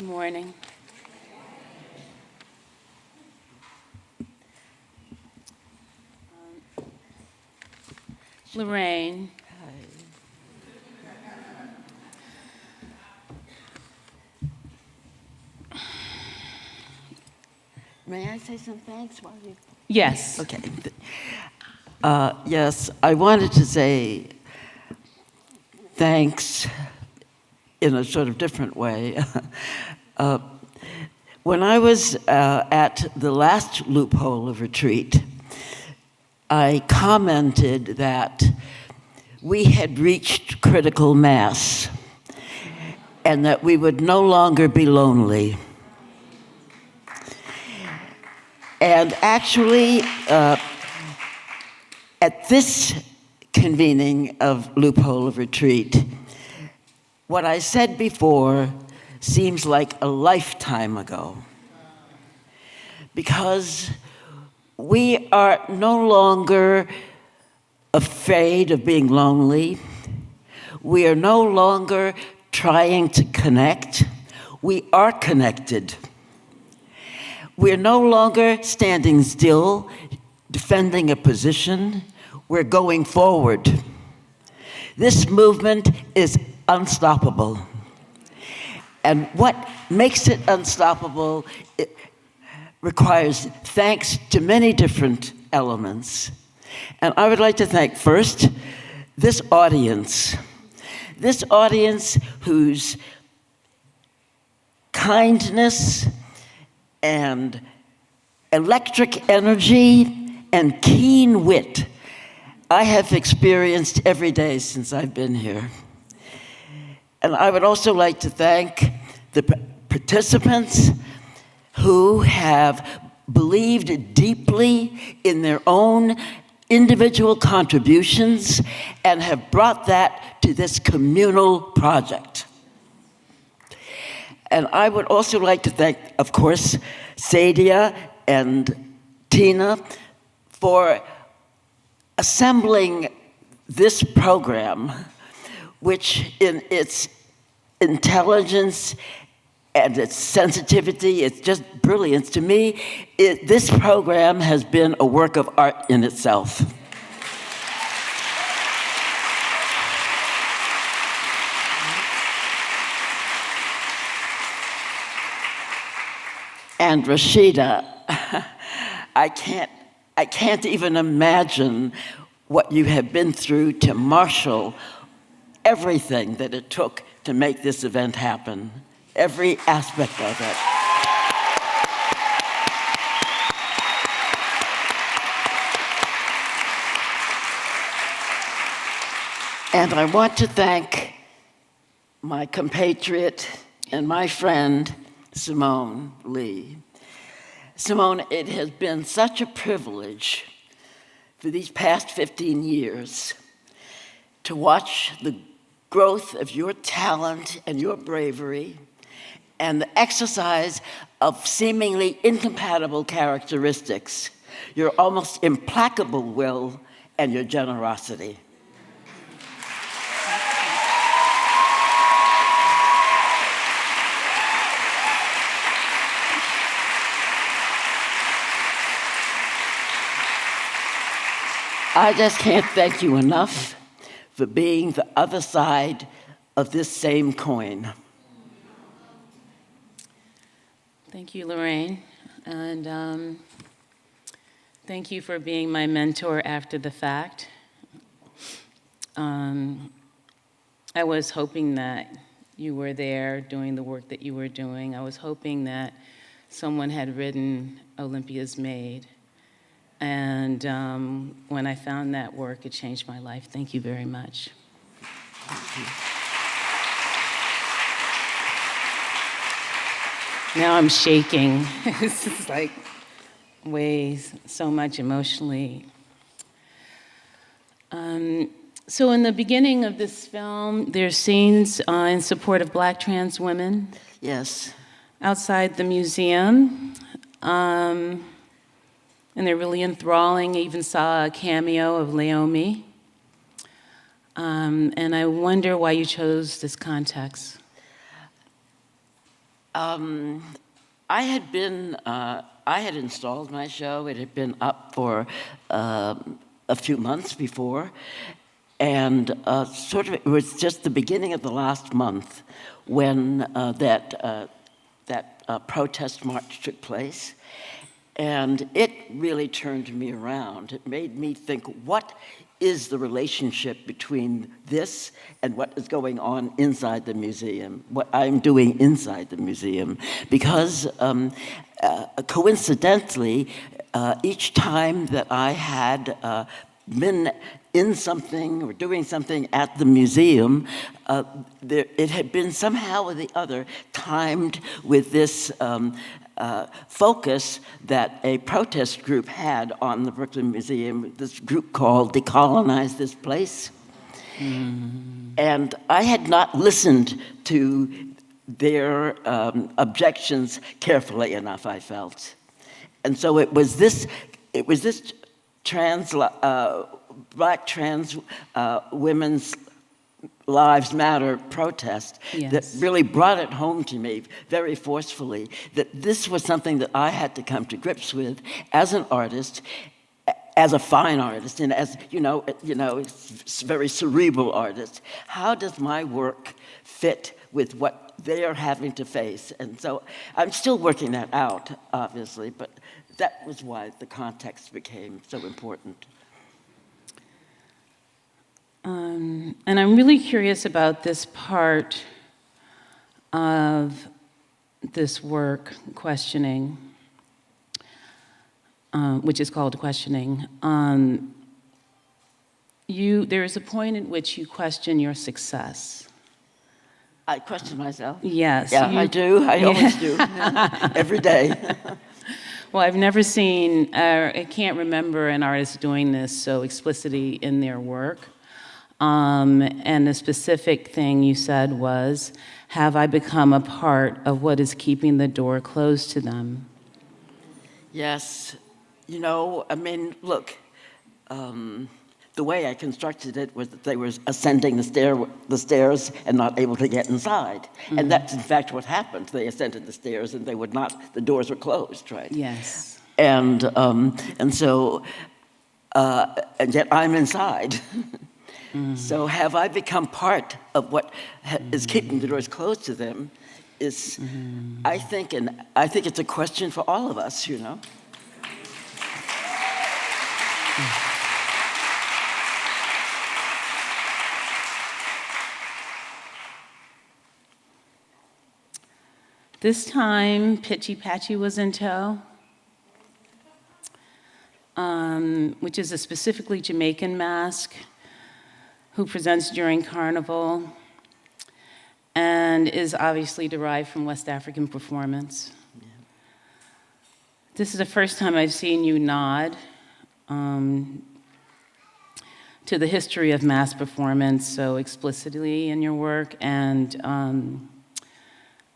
Good morning. Lorraine. May I say some thanks while you... Yes. Okay. Yes, I wanted to say thanks in a sort of different way. When I was at the last Loophole of Retreat, I commented that we had reached critical mass and that we would no longer be lonely. And actually, at this convening of Loophole of Retreat, what I said before seems like a lifetime ago, because we are no longer afraid of being lonely. We are no longer trying to connect. We are connected. We're no longer standing still, defending a position. We're going forward. This movement is unstoppable. And what makes it unstoppable, it requires thanks to many different elements. And I would like to thank first this audience whose kindness and electric energy and keen wit I have experienced every day since I've been here. And I would also like to thank the participants who have believed deeply in their own individual contributions and have brought that to this communal project. And I would also like to thank, of course, Sadia and Tina for assembling this program, which in its intelligence and its sensitivity, it's just brilliance. To me, this program has been a work of art in itself. And Rashida, I can't even imagine what you have been through to marshal everything that it took to make this event happen, every aspect of it. And I want to thank my compatriot and my friend, Simone Leigh. Simone, it has been such a privilege for these past 15 years to watch the growth of your talent and your bravery and the exercise of seemingly incompatible characteristics, your almost implacable will and your generosity. I just can't thank you enough for being the other side of this same coin. Thank you, Lorraine. And thank you for being my mentor after the fact. I was hoping that you were there doing the work that you were doing. I was hoping that someone had written Olympia's Maid. And when I found that work, it changed my life. Thank you very much. Thank you. Now I'm shaking. This is like weighs so much emotionally. So in the beginning of this film, there's scenes in support of Black trans women. Yes. Outside the museum. And they're really enthralling. I even saw a cameo of Leomi. And I wonder why you chose this context. I had installed my show. It had been up for a few months before, and it was just the beginning of the last month when that protest march took place, and it really turned me around. It made me think, what is the relationship between this and what is going on inside the museum, what I'm doing inside the museum? Because coincidentally, each time that I had been in something or doing something at the museum, it had been somehow or the other timed with this focus that a protest group had on the Brooklyn Museum, this group called Decolonize This Place. And I had not listened to their objections carefully enough, I felt. And so it was this Black trans women's Lives Matter protest that really brought it home to me very forcefully, that this was something that I had to come to grips with as an artist, as a fine artist, and as, very cerebral artist. How does my work fit with what they are having to face? And so I'm still working that out, obviously, but that was why the context became so important. And I'm really curious about this part of this work, questioning, which is called questioning. There is a point at which you question your success. I question myself? Yes. Yeah, I do. I always do. Every day. Well, I've never seen, I can't remember an artist doing this so explicitly in their work. And the specific thing you said was, have I become a part of what is keeping the door closed to them? Yes. Look, the way I constructed it was that they were ascending the stairs and not able to get inside. Mm-hmm. And that's in fact what happened. They ascended the stairs and the doors were closed, right? Yes. And so, and yet I'm inside. Mm. So have I become part of what is keeping the doors closed to them is, I think it's a question for all of us, This time, Pitchy Patchy was in tow, which is a specifically Jamaican mask, who presents during Carnival and is obviously derived from West African performance. Yeah. This is the first time I've seen you nod to the history of mass performance so explicitly in your work, and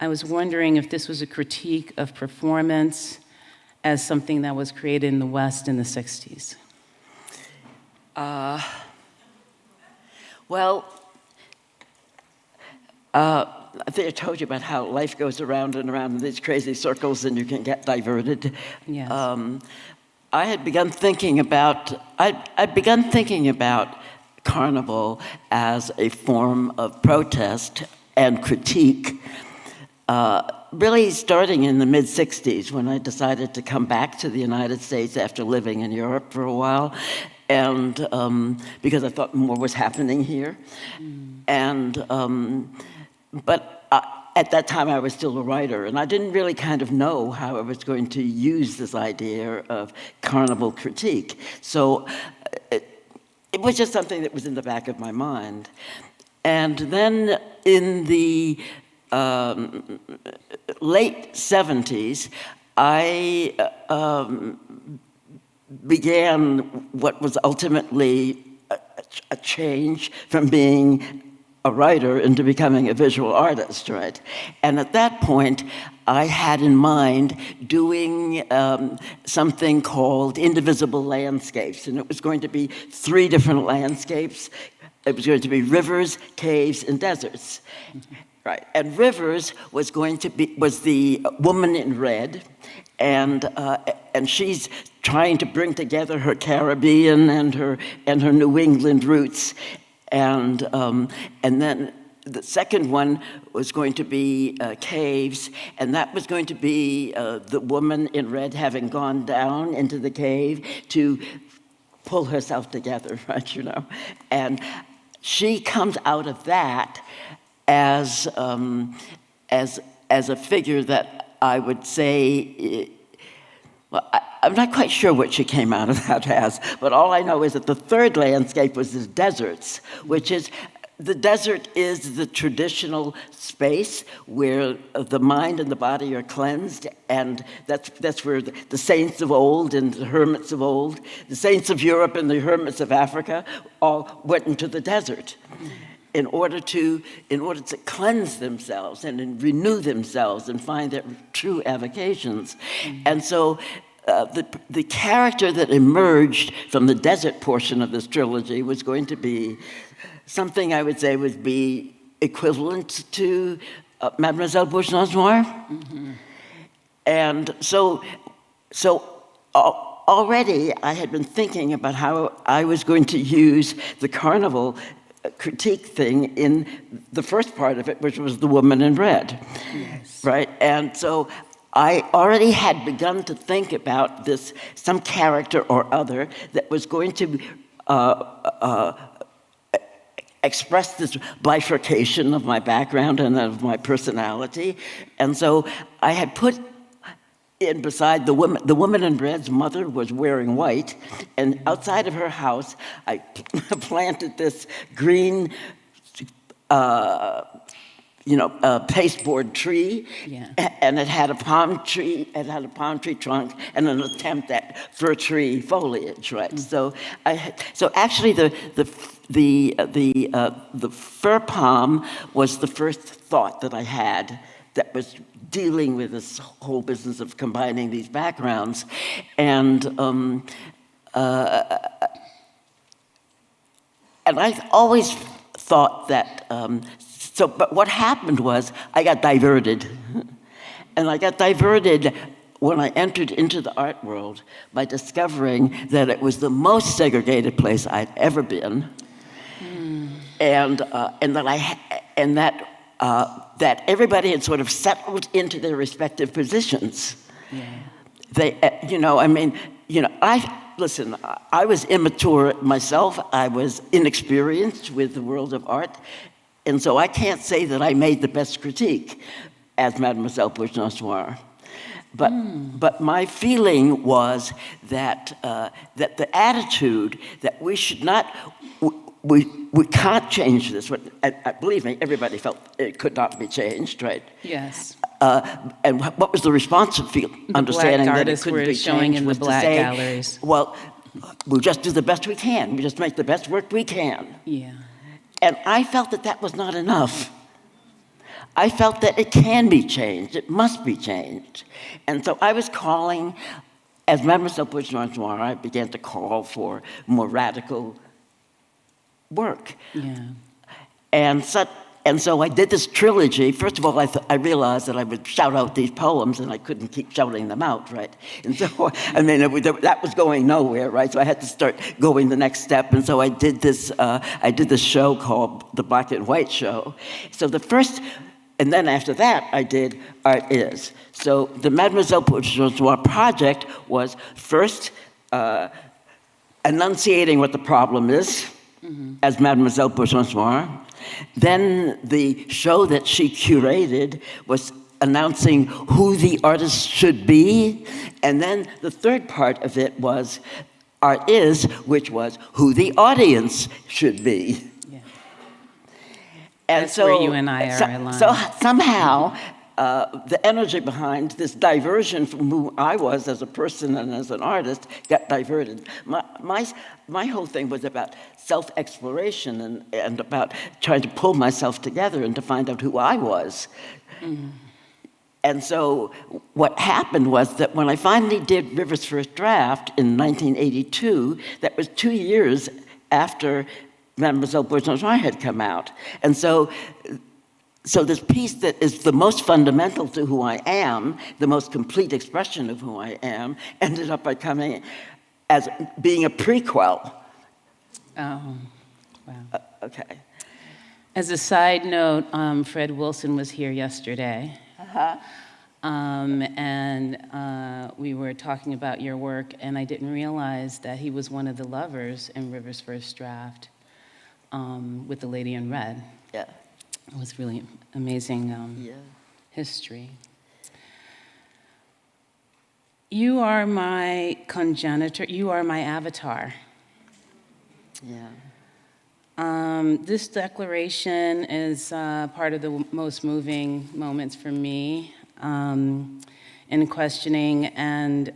I was wondering if this was a critique of performance as something that was created in the West in the 60s. Well, I think I told you about how life goes around and around in these crazy circles and you can get diverted. Yes. I had begun thinking about, I'd begun thinking about Carnival as a form of protest and critique, really starting in the mid-'60s when I decided to come back to the United States after living in Europe for a while. And because I thought more was happening here. But at that time I was still a writer, and I didn't really kind of know how I was going to use this idea of Carnival critique. So it was just something that was in the back of my mind. And then in the late 70s, I began what was ultimately a change from being a writer into becoming a visual artist, right? And at that point, I had in mind doing something called Indivisible Landscapes, and it was going to be 3 different landscapes. It was going to be rivers, caves, and deserts. Right, and Rivers was the woman in red, and she's trying to bring together her Caribbean and her New England roots, and then the second one was going to be caves, and that was going to be the woman in red having gone down into the cave to pull herself together, right? And she comes out of that as a figure that I would say, well, I'm not quite sure what she came out of that as, but all I know is that the third landscape was the deserts, which is, the desert is the traditional space where the mind and the body are cleansed, and that's where the saints of old and the hermits of old, the saints of Europe and the hermits of Africa all went into the desert in order to cleanse themselves and renew themselves and find their true avocations. And so the character that emerged from the desert portion of this trilogy was going to be something I would say would be equivalent to Mademoiselle Bourgeois. And so already I had been thinking about how I was going to use the carnival critique thing in the first part of it, which was the woman in red, right? And so I already had begun to think about some character or other that was going to express this bifurcation of my background and of my personality. And so I had put in beside the woman in red's mother was wearing white, and outside of her house, I planted this green, pasteboard tree, and it had a palm tree. It had a palm tree trunk and an attempt at fir tree foliage, right? So actually, the fir palm was the first thought that I had that was dealing with this whole business of combining these backgrounds, and I always thought that. But what happened was I got diverted, and I got diverted when I entered into the art world by discovering that it was the most segregated place I'd ever been, and that everybody had sort of settled into their respective positions. I was immature myself. I was inexperienced with the world of art. And so I can't say that I made the best critique as Mademoiselle Bourgeois. But my feeling was that the attitude that we should not, we can't change this. Believe me, everybody felt it could not be changed, right? Yes. And what was the response to feel? Understanding that it couldn't be changed showing in the was black to say, galleries. well, we'll just do the best we can. We just make the best work we can. Yeah. And I felt that was not enough. I felt that it can be changed. It must be changed. And so I was calling, as Mademoiselle Bourgeois, I began to call for more radical work. Yeah. And so I did this trilogy. First of all, I realized that I would shout out these poems, and I couldn't keep shouting them out, right? And so, that was going nowhere, right? So I had to start going the next step. And so I did this show called The Black and White Show. So the first, and then after that, I did Art Is. So the Mademoiselle Bourgeois project was first enunciating what the problem is, as Mademoiselle Bourgeois. Then the show that she curated was announcing who the artist should be. And then the third part of it was Art Is, which was who the audience should be. Yeah. And that's where you and I are aligned. So somehow, the energy behind this diversion from who I was as a person and as an artist got diverted. My whole thing was about self-exploration and about trying to pull myself together and to find out who I was. And so what happened was that when I finally did River's First Draft in 1982, that was 2 years after Mademoiselle Bourgeois had come out. And so So this piece that is the most fundamental to who I am, the most complete expression of who I am, ended up becoming as being a prequel. Oh, wow. Okay. As a side note, Fred Wilson was here yesterday. And we were talking about your work, and I didn't realize that he was one of the lovers in River's first draft with the Lady in Red. Yeah. It was really amazing Yeah. history. You are my congenitor, you are my avatar. Yeah. This declaration is part of the most moving moments for me in questioning, and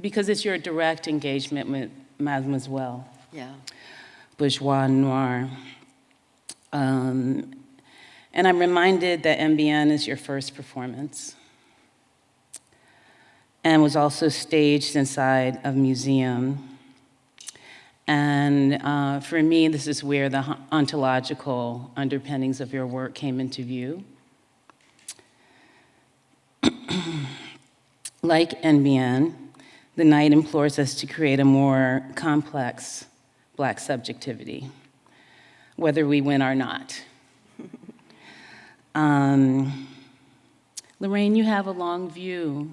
because it's your direct engagement with Mademoiselle, yeah, Bourgeois Noir. And I'm reminded that MBN is your first performance and was also staged inside a museum. And for me, this is where the ontological underpinnings of your work came into view. Like NBN, the night implores us to create a more complex Black subjectivity, whether we win or not. Lorraine, you have a long view.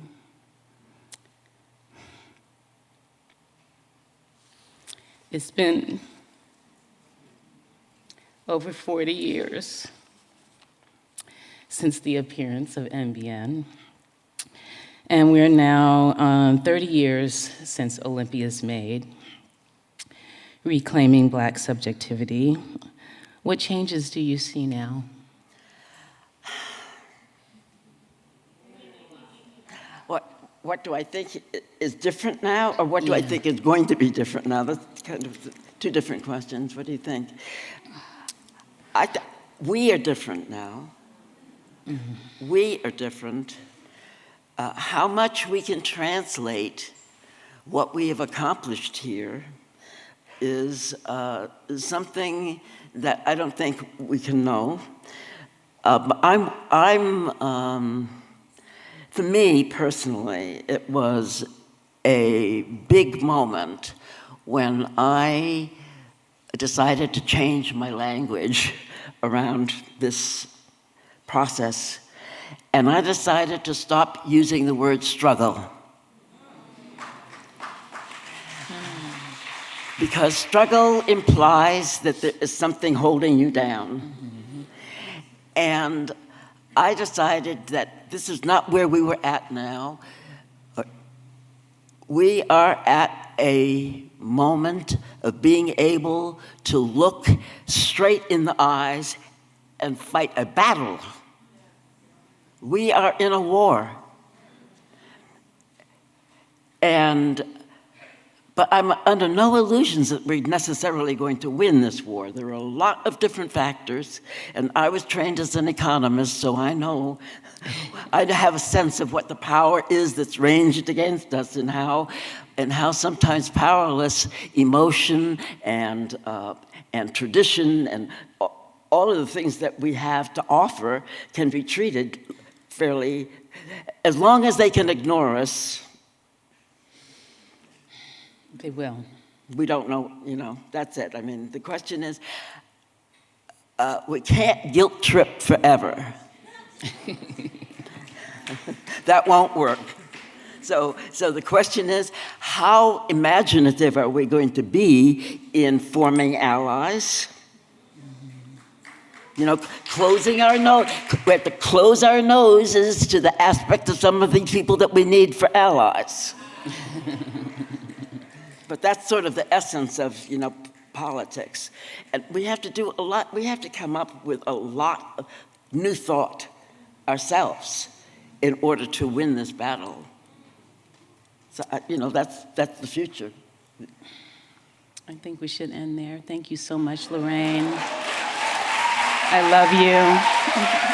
It's been over 40 years since the appearance of NBN, and we're now 30 years since Olympia's Maid, reclaiming Black subjectivity. What changes do you see now? What do I think is different now, or what do I think is going to be different now? That's kind of two different questions. What do you think? We are different now. Mm-hmm. We are different. How much we can translate what we have accomplished here is something that I don't think we can know. For me personally, it was a big moment when I decided to change my language around this process, and I decided to stop using the word struggle. Because struggle implies that there is something holding you down. Mm-hmm. And I decided that this is not where we were at now. We are at a moment of being able to look straight in the eyes and fight a battle. We are in a war. But I'm under no illusions that we're necessarily going to win this war. There are a lot of different factors, and I was trained as an economist, so I know, I have a sense of what the power is that's ranged against us, and how sometimes powerless emotion and tradition and all of the things that we have to offer can be treated fairly, as long as they can ignore us. They will. We don't know, that's it. I mean, the question is, we can't guilt trip forever. That won't work. So the question is, how imaginative are we going to be in forming allies? Closing our nose. We have to close our noses to the aspect of some of these people that we need for allies. But that's sort of the essence of, politics. And we have to do a lot. We have to come up with a lot of new thought ourselves in order to win this battle. So, that's the future. I think we should end there. Thank you so much, Lorraine. I love you.